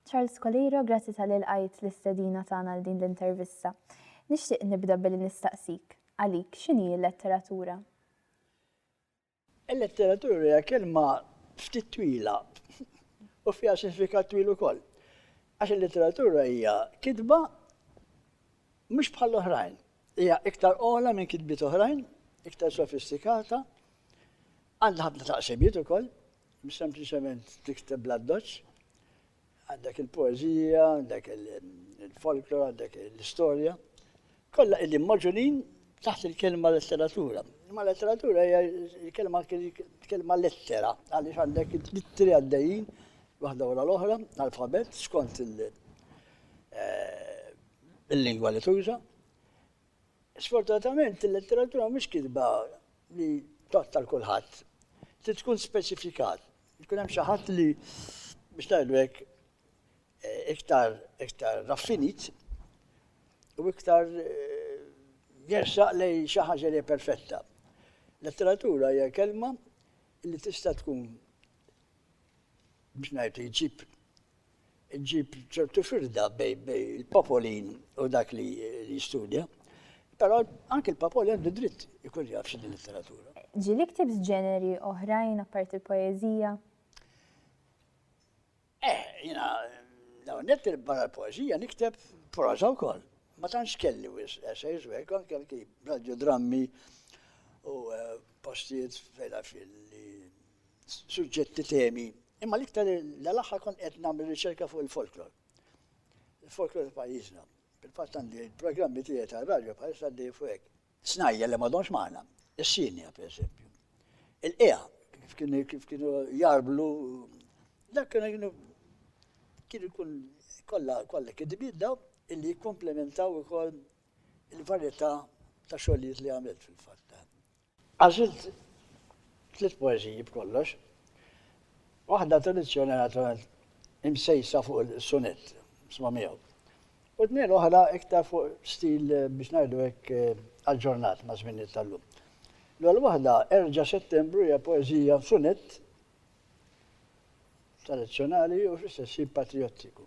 Charles Colero, grazzi tal-ilqajt l-istedina tagħna għal din l-intervista. Nixtieq nibda billi nistaqsik. Għalik, x'inhi l-letteratura? Il-letteratura hija kelma ftit twila u fiha sinifikat twil ukoll. Għax il-letteratura hija kitba mhux bħal oħrajn. Hija iktar ogħla minn kitbiet oħrajn, iktar sofistikata, għandha ħafna taqsimiet ukoll, mhux sempliċement tikteb bl-addoċċ. Għandek il-poezija, għandek il-folklor, għandek l-istorja. Kollha illi maġunin taħt il-kelma letteratura. Ma letteratura hija kelma lettera, għaliex għandek it-littri għaddejjin waħda wara l-oħra, alfabet, skont il-lingwa li tuża. Sfortunatament il-letteratura mhux kitba li toqtal kulħadd. Trid tkun speċifikat. Jkun hemm xi ħadd li biex ngħidu hekk iktar raffinit u iktar jersaq lej xi ħaġa li perfetta. Letteratura hija kelma li tista' tkun biex ngħidu iġib ċertu firda bej il-popolin u dak li jistudja, però anke il-popoli għandu dritt ikun jaf x'in il-letteratura. Ġieli ktibs ġeneri oħrajn apart il-poeżija? Jiena net barra l-poeżija nikteb proża wkoll. Ma tantx kelli essays u hekk anke radiodrammi u postijiet fejla suġġetti temi. Imma l-iktar l-aħħar kont qed nagħmel riċerka fuq il-folklor. Il-folklor pajjiżna. Fil-fatt għandi il-programmi tiegħi tar-radju bħalissa għaddej fuq hekk. Snajja li m'għadhomx magħna, is-sinja pereżempju. Il-qiegħ kif kienu jarblu, dak kienu jkun kollha kitbiet daw illi jikkomplementaw ukoll il-varjetà ta' xogħlijiet li għamilt fil-fatt. Għażilt 3 poeżiji b'kollox. Waħda tradizzjonali imsejsa fuq il-sonett, isma' miegħu. U 2 oħra iktar fuq stil biex ngħidu hekk aġġornat ma' żminijiet tal-lum. L-ewwel waħda Erġa' Settembru hija poeżija sonett tradizzjonali u fl-istess patriottiku.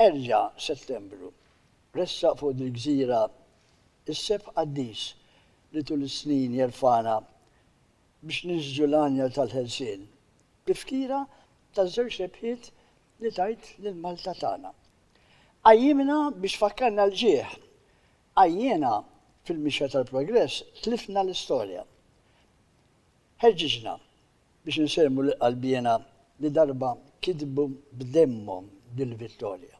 Erġa' Settembru ressaq fuq il-gżira is-seb qaddis li tul is-snin jerfana biex niżġu l-anja tal-ħelsien. Bifkira taż-żewġ rebħiet li tajt lill-Malta tagħna. Għajjimna biex fakkarna l-ġieħ. Għajjena fil-mixja tal-progress tlifna l-istorja. Ħeġġiġna biex nsermu l-qalbjena li darba kidbu b'demmhom dil-vittorja.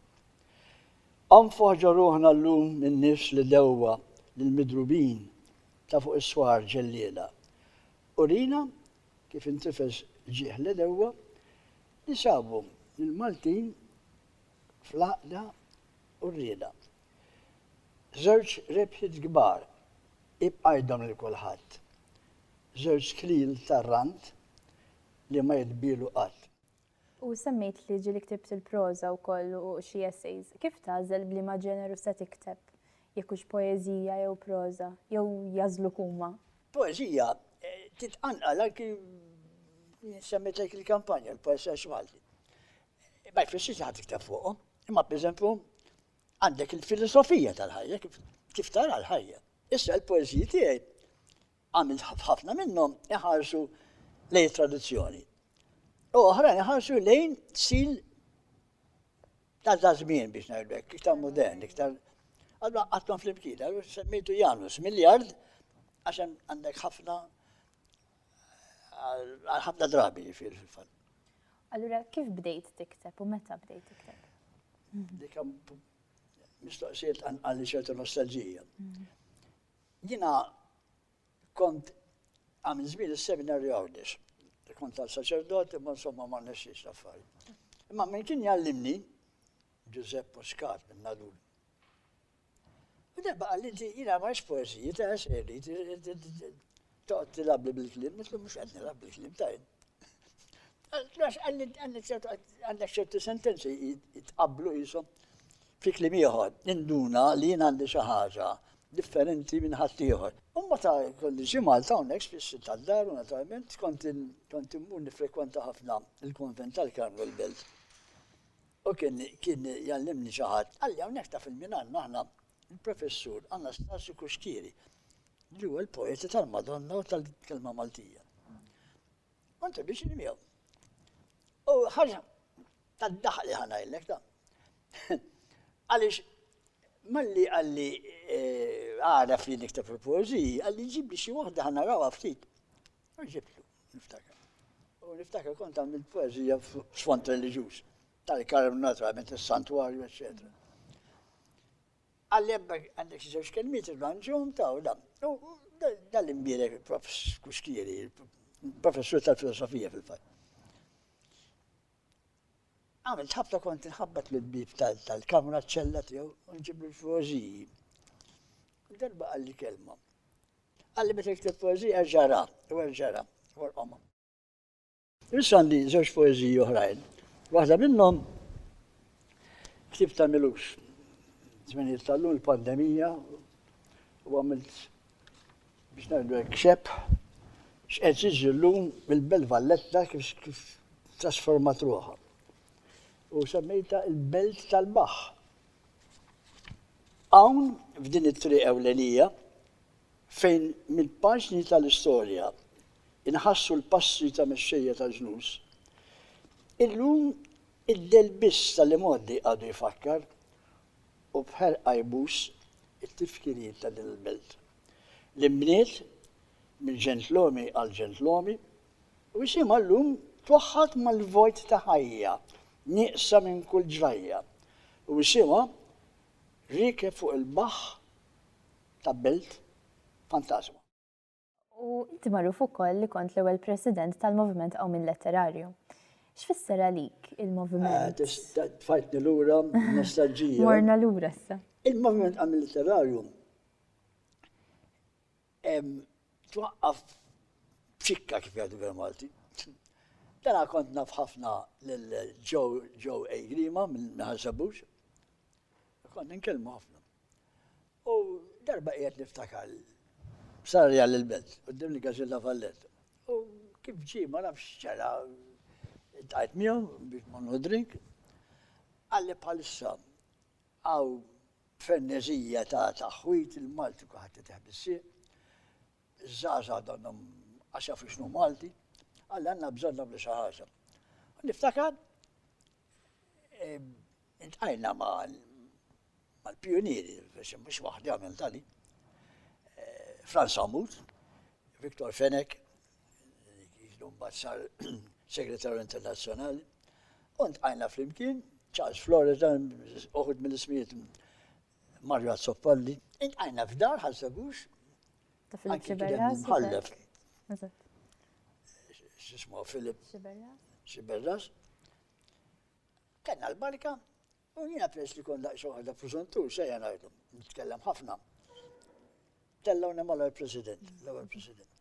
Anfoħġu ruħna llum min-nifs li dewwa lill-midrubin ta' fuq is-swar ġelliela. Urina kif intifes ġieħ li dewwa li sabu lill-Maltin fl-għaqda u rrieda. Żewġ rebħiet kbar ibqajdhom lil kulħadd. Żewġ klil tar-rant li ma jitbilu qatt. U semmejt li ġieli ktibt il-proża wkoll u xi essays. Kif tagħżel bliema ġeneru se tikteb? Jekk hux poeżija jew proża, jew jażluk huma? Poeżija titqanqal anke semmejtlek il-kampanja l-poeżija x'Malti. Ma jfissirx ħadd tikteb fuqhom, imma pereżempju għandek il-filosofija tal-ħajja kif tara l-ħajja. Issa l-poeżiji tiegħi għamilt ħafna minnhom iħarsu lejn tradizzjoni. U oħrajn iħarsu lejn sil ta' żmien biex ngħidu hekk, iktar modern, iktar allura qattom fl-imkien, semmejtu Janus miljard għax għandek ħafna drabi fil-fatt. Allura kif bdejt tikteb u meta bdejt tikteb? Dik mistoqsijiet għalli ċertu nostalġija. Jiena kont għamil żmien is-seminarju Għawdex. Kont tal-saċerdoti, ma insomma ma nexxiex l-affarijiet. Imma min kien jgħallimni Giuseppe Muscat minn Nadul. U debba għalli jiena ma poeżiji ta' seri, toqgħod tilabli bil-kliem, mislu mhux qed nilab bil-kliem tajn. Għandek ċerti sentenzi jitqabblu jisom fi kliem ieħor, induna li jien għandi xi ħaġa differenti minn ħadd ieħor. Umma ta' kolli xi Malta hawnhekk spiss tad-dar naturalment kont immur nifrekwenta ħafna il-konvent tal-Carmel Belt. U kien jallimni ċaħat, għalli għawnek ta' fil-Milan maħna il-professur Anastasio Kuxkiri, li huwa l-poeta tal-Madonna u tal-kelma Maltija. Għanta biex nimijaw. U ħaġa, tad-daħli ħanajlek ta' għalix, malli għalli għaraf li niktab il-poeziji, għalli ġibli xie waħda ħana rawa ftit. U ġiblu, niftakar. U niftakar kont għamil poezija f'sfond reliġjuż, tal-karam naturalment il-santuarju, eccetera. Għalli għandek xieġ kelmiet il-ranġum ta' u da. U dal-imbirek Kuxkiri, professur tal-filosofija fil-fat. Għamilt ħabta kont nħabbat l-bib tal-kamra ċella tiegħu u nġiblu l-poeziji. Darba għalli kelma. Għalli meta jikteb poezija ġara, u għal-qoma. Issa għandi żewġ poeziji oħrajn. Waħda minnhom ktib ta' Milux. Żmien tal-lum il-pandemija u għamilt biex ngħidu hekk xepp x'qed jiġri llum bil-Belt Valletta kif trasformat ruħha. U semmejta il-Belt tal-Baħ. Hawn f'din it-triq ewlenija fejn mill-paġni tal-istorja inħassu l-passi ta' mexxejja tal-ġnus. Illum id-delbiss tal-imoddi għadu jifakkar u bħerqa jbus it-tifkirijiet ta' din il-belt. L-imbniet minn ġentlomi għal ġentlomi u jisimha llum twaħħad mal-vojt ta' ħajja, nieqsa minn kull ġrajja. U jisimha rike fuq il-baħ ta' belt fantasma. U inti magħruf ukoll li kont l-ewwel president tal-Moviment Qawmin Letterarju. X'fisser għalik il-moviment? Fajtni lura, nostalġija. Morna lura issa. Il-Moviment Qawmin Letterarju twaqqaf b'xikka kif jgħidu bil-Malti. Dana kont naf ħafna lil-Joe A. Grima minn Ħarsabux. Kont nkellmu ħafna. U darba qiegħed niftakar sarja l-belt, qudiem li Gażilla Valletta. U kif ġie ma nafx ċara tajt miegħu biex ma nudrik. Għalli bħalissa għaw fenneżija ta' taħwit il-Malti kuħat teħbissieq. Żgħażagħ għadhom għax jafu x'nu Malti, għalli għandna bżonn nagħmlu xi ħaġa. Niftakar intqajna mal-pionieri, mhux waħdi għamel tali. Franz Hamut, Viktor Fenek, jiġdu mbagħad sar segretarju internazzjonali, u ntqajna flimkien, Charles Flores, dan uħud mill-ismijiet Mario Azzoppalli, ntqajna f'dar Ħarsabux, ta' Filip Xiberras. Mħallef. X'ismu Filip Xiberras. Kenna l-barka, u jiena pres li kon daqs waħda preżentur xejn ngħidu, nitkellem ħafna. Tellawna mal president, l-ewwel president.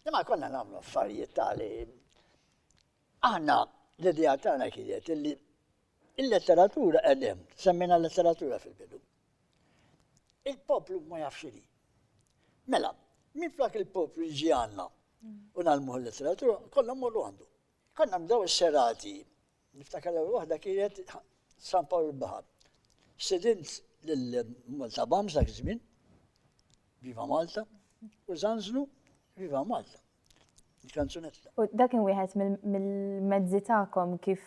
Imma konna nagħmlu affarijiet tali. Aħna l-idea tagħna kienet illi il-letteratura qegħdem, semmina letteratura fil-bidu. Il-poplu ma jafx li. Mela, min flak il-poplu jiġi għandna u nagħmlu l-letteratura, kollha mmorru għandu. Konna nbdew is-serati, niftakar l-ewwel waħda kienet San Pawl il-Baħar. Sedint lil-Malta Bams dak iż-żmien, Viva Malta, u Zanzlu, Viva Malta. Il-kanzunetta. U dak kien wieħed mill-mezzi tagħkom kif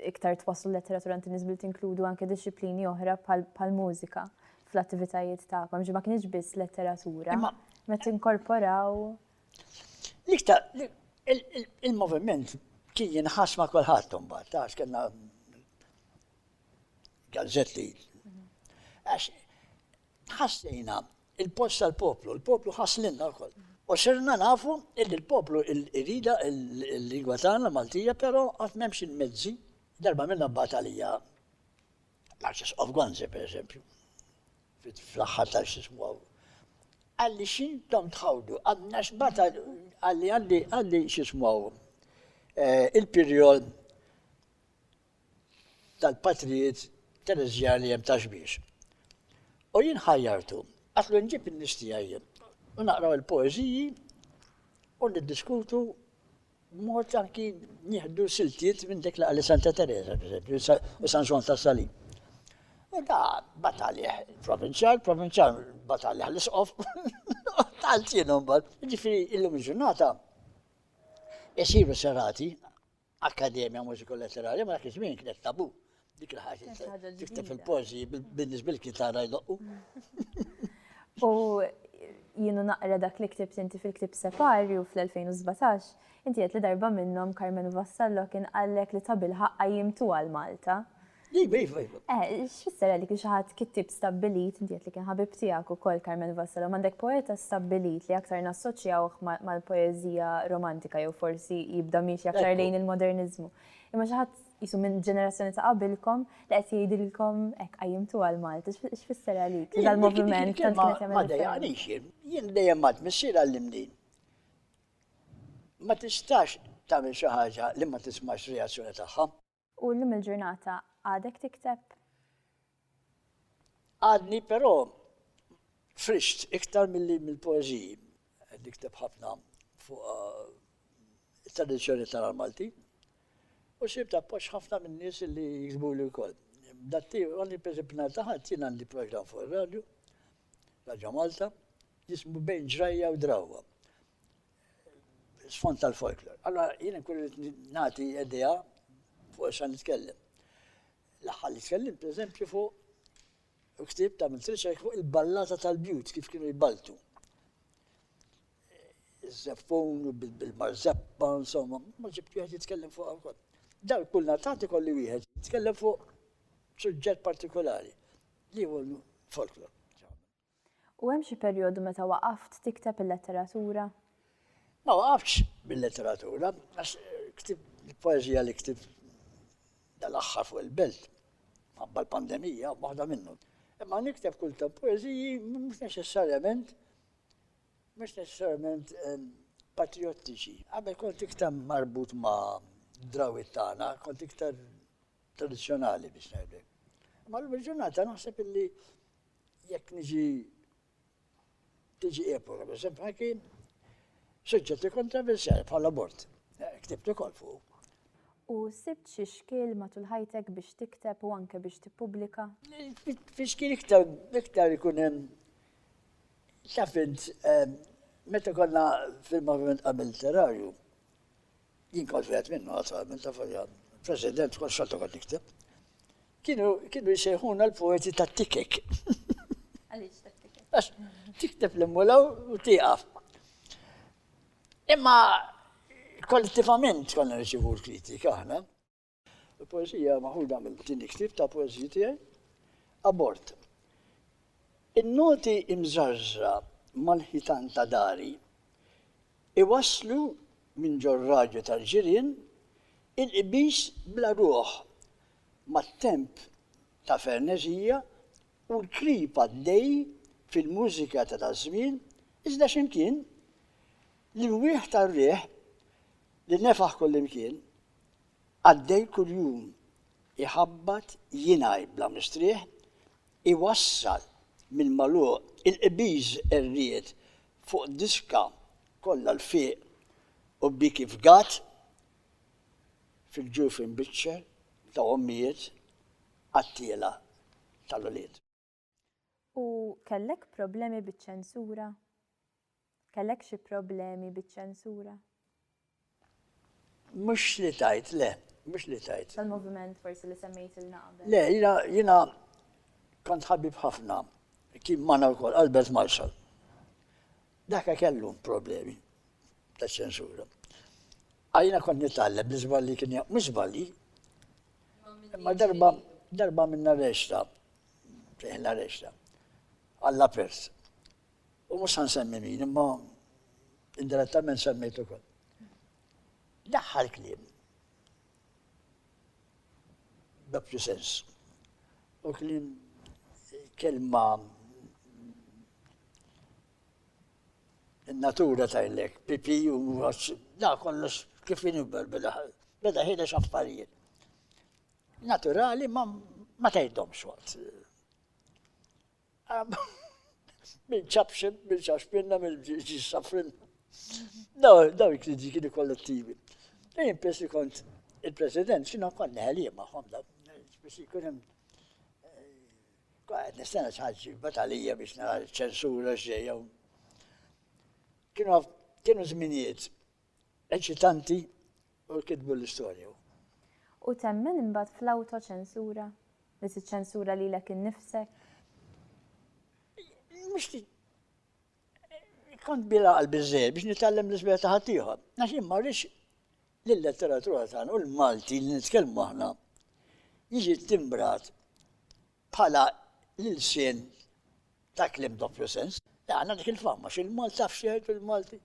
iktar twasslu letteratura inti niżbil tinkludu anke disċiplini oħra bħal-mużika fl-attivitajiet tagħkom, ġi ma kienx biss letteratura. Meta inkorporaw. L-iktar, il-moviment kien jinħass ma' kulħadd imbagħad, għax kellna gazzetti. Għax ħassejna il-post tal-poplu, il-poplu ħaslinna wkoll. U sirna nafu il-poplu irrida il-lingwa tagħna Maltija, però qatt m'hemmx il-mezzi. Darba minna battalija l-Arċes of Gwanze, per eżempju, fl-aħħar tal-xismu. Għalli xintom tħawdu, għadna xbata għalli xismu il-perjod tal-patrijiet Terezjani jem taġbiex. U jien ħajjartu, għatlu nġib il-nistijajjem, u naqraw il-poeziji, u niddiskutu mort anki nieħdu siltiet minn dik laqali Santa Teresa, per esempio, u San Juan ta' Salim. U da batalja provinċjal batalja l-isqof, tal-tienom bad. Ġifiri, illum il-ġurnata, jesiru serati, Akkademja Mużiku Letterarja, ma dak iż-żmien kienet tabu. Dik il-ħaġa tikteb il-pożi bil-kitara jdoqqu. U jienu naqra dak li ktibt inti fil-klip Separju fl-2017, inti qed li darba minnhom Carmen Vassallo kien qallek li ta' bil-ħaqqa jimtu għal Malta. Iva. X'fisser għalik li xi ħadd kittib stabbilit, inti qed li kien ħabib tiegħek ukoll Carmen Vassallo, m'għandek poeta stabbilit li aktar nassoċjawh mal-poeżija romantika jew forsi jibda miexi aktar lejn il-moderniżmu. Imma xi ħadd jisu minn ġenerazzjoni ta' qabilkom li qed jgħidilkom hekk qajjimtu għal Malta. X'fisser għalik? Dal-moviment tant kienet jagħmel. Ma dejjanix jien dejjem mat missier għallimni. Ma tistax tagħmel xi ħaġa li ma tismax reazzjoni tagħha. U llum il-ġurnata għadek tikteb? Għadni però frisht iktar mill-poeżiji. Nikteb ħafna fuq it-tradizzjoni tal-Malti. U sibt appoġġ ħafna minn nies li jiksbu li wkoll. Datti għandi peżempju taħat jien għandi program fuq ir-radju, Raġa Malta, jismu bejn ġrajja u drawwa. Sfond tal-folklor. Allora jien nkun nagħti idea fuq x'għan nitkellem. L-aħħar li tkellim pereżempju fuq ktib ta' riċerka fuq il-ballata tal-bjut kif kienu jbaltu. Iż-żeffun bil-marzeppa, insomma, ma ġibtu wieħed jitkellem fuq wkoll. Daw kull nartati kolli wieħed jitkellem fuq suġġett partikolari li huwa folklor. U hemm xi perjodu meta waqaft tikteb il-letteratura? Ma waqaftx bil-letteratura, għax ktib il-poeżija li ktib dal-aħħar fuq il-belt, għabba l-pandemija, waħda minnu. Imma nikteb kulta poeżiji mhux neċessarjament patriottiċi. Għabel kont iktar marbut ma' drawit tagħna, kont iktar tradizzjonali biex ngħidlek. Ma l-ġurnata naħseb illi jekk tiġi epoka, per esempio, anki suġġetti kontroversjali bħal abort. Ktibtu ukoll fuq. U sibt xi xkiel matul ħajtek biex tikteb u anke biex tippubblika? Fi xkiel iktar ikun hemm tafint meta konna fil-moviment qabel literarju, jien kont wieħed minnu għatwalment ta' Folja, President kont xorta kont nikteb. Kienu jsejħuna l-poeti ta' tikek. Għaliex ta' tikek? Għax tikteb l-immulaw u tieqaf. Imma kollettivament konna riċivu l-kritika aħna. Il-poezija maħuda mill-tini ktib ta' poezija tiegħi, abort. In-noti imżarżra mal-ħitan ta' dari iwasslu minn ġorraġu tal-ġirien il-qbis bla ruħ mat-temp ta' ferneżija u l-kripa d-dej fil-mużika ta' żmien iżda x'imkien li wieħ tar-rieħ li nefaħ kullimkien għaddej kuljum iħabbat jingħaj bla mistrieħ iwassal mill-maluq il-qbiż irried fuq diska kollha l-fiq u biki fgat fil-ġuf imbiċċer ta' ommijiet għattiela tal-ulied. U kellek problemi biċ-ċensura? Kellek xi problemi biċ-ċensura? Mhux li tajt, le, mhux li tajt. Tal-moviment forsi li semmejt il-naqbel. Le, jiena kont ħabib ħafna, kien manna wkoll Albert Marshall. Dak kellu problemi ta' ċensura. Għajna kont nitgħallem li żballi kien mhux żballi. Imma darba minna reċta, preħna reċta, għalla pers. U mhux ħansemmi min, imma indirettament semmejt ukoll. Daħħal kliem. B'abtu sens. U kliem kelma il-natura tajlek, pipi u da kollox kif inibber beda ħidex affarijiet. Naturali ma tgħidhomx waqt. Bil-ċabxin, bil-ċaxpinna, bil-ġissafrin. Daw il-kritiċi kienu kollettivi. Fejn biex li kont il-President, xina kont neħelija maħħom da, biex jkun hemm għed nistana ċħalġi batalija biex nara ċensura xejja. Kienu zminijiet eċitanti u kitbu l-istorja. U temmen imbagħad fl-autoċensura? Li tiċċensura lilek innifsek? Mux kont bila għal-bizzej biex nitallem l-isbija ta' ħaddieħor. Għax imma rix lill-letteratura tagħna u l-Malti li nitkellmu aħna jiġi timbrat bħala l-sien ta' klim doppju sens. Għanna dik il-famma, xil-Malti taf xejn il-Malti.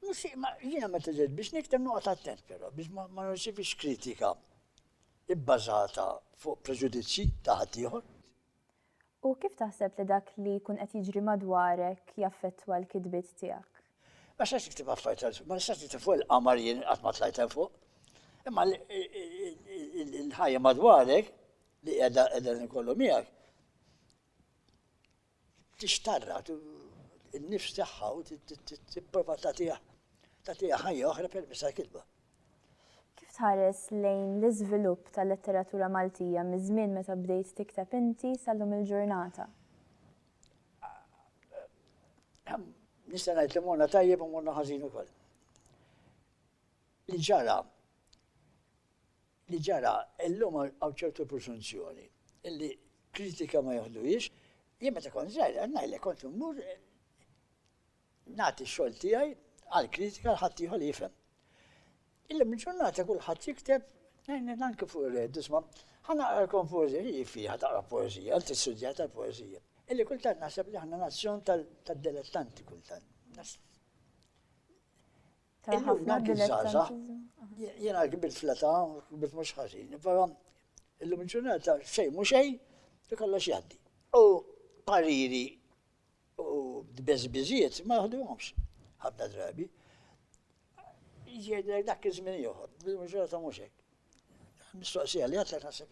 Jiena ma teġed biex niktem noqgħod attent però, biex ma nirċivix kritika ibbażata fuq preġudizzji ta' ħaddieħor. U kif taħseb li dak li jkun qed jiġri madwarek jaffettwa l-kidbiet tiegħek? Ma sax tiktib affarijiet, ma nistax tiktib fuq il-qamar jien qatt ma tlajt hemm fuq. Imma l-ħajja madwarek li qiegħda nkollu miegħek tixtarra n-nifs tagħha u tipprova tagħtiha ħajja oħra permezz tal-kitba. Kif tħares lejn l-iżvilupp tal-letteratura Maltija miż-żmien meta bdejt tikteb inti sal-lum il-ġurnata? Nista' ngħid li morna tajjeb u morna ħażin ukoll. Li ġara illum hawn ċertu presunzjoni illi kritika ma jaħdux, jien meta kont żgħir ngħidlek kont immur nagħti x-xogħol tiegħi għal kritika ħadd ieħor jifhem. Illum il-ġurnata kulħadd jikteb anke fuq ir-red isma' ħanaqralkom poeżija fiha taqra poeżija, għal tistudjat tal-poeżija. Illi kultant naħseb li aħna nazzjon tad-dilettanti kultant. Illum dak iż-żgħażagħ jiena kibirt fl-età u kibirt mhux ħażin, però illum il-ġurnata xejn mhu xejn li kollox jgħaddi. U pariri u beżbiżijiet ma jaħduhomx ħafna drabi. Jgħidlek dak iż-żmien ieħor, bil-ġurnata mhux hekk. Mistoqsija li għadlek naħseb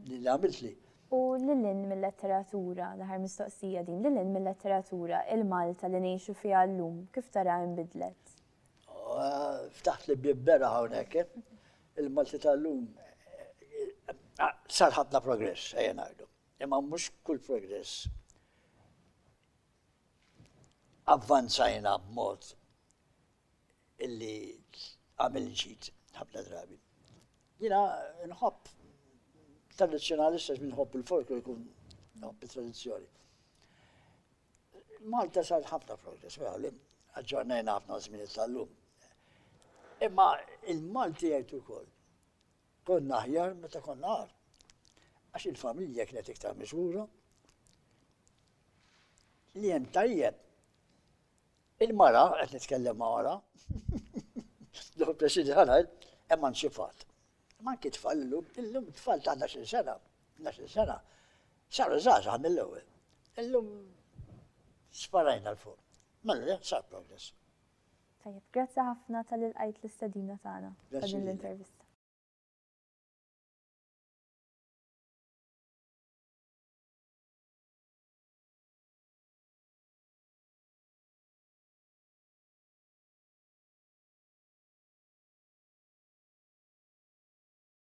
li għamilt li. U lilin mill-letteratura, l-aħħar mistoqsija din, lilin mill-letteratura il-Malta li ngħixu fiha llum, kif tara nbidlet? Ftaħt li bibbera hawnhekk, il-Malti tal-lum sar ħafna progress, ejja ngħidu. Imma mhux kull progress avvanzajna b'mod illi għamil ġid ħafna drabi. Jiena nħobb tradizzjonalista nħobb il-folklor jkun nħobb il-tradizzjoni. Malta sar ħafna progress, li aġġornajna ħafna żmien tal-lum. Imma il-Malti jgħid ukoll konna aħjar meta konna għar. Għax il-familja kienet iktar miżura li hemm tajjeb il-mara, qed nitkellem ma' wara, l President ħanajt, emanċifat. Ma anke tfal illum tfal ta' 11 sena, saru żgħażagħ mill-ewwel. Illum sparajna l-fuq. Mela sar progress. Tajjeb, grazzi ħafna tal-ilqajt l-istedina tagħna ta' din l-intervista.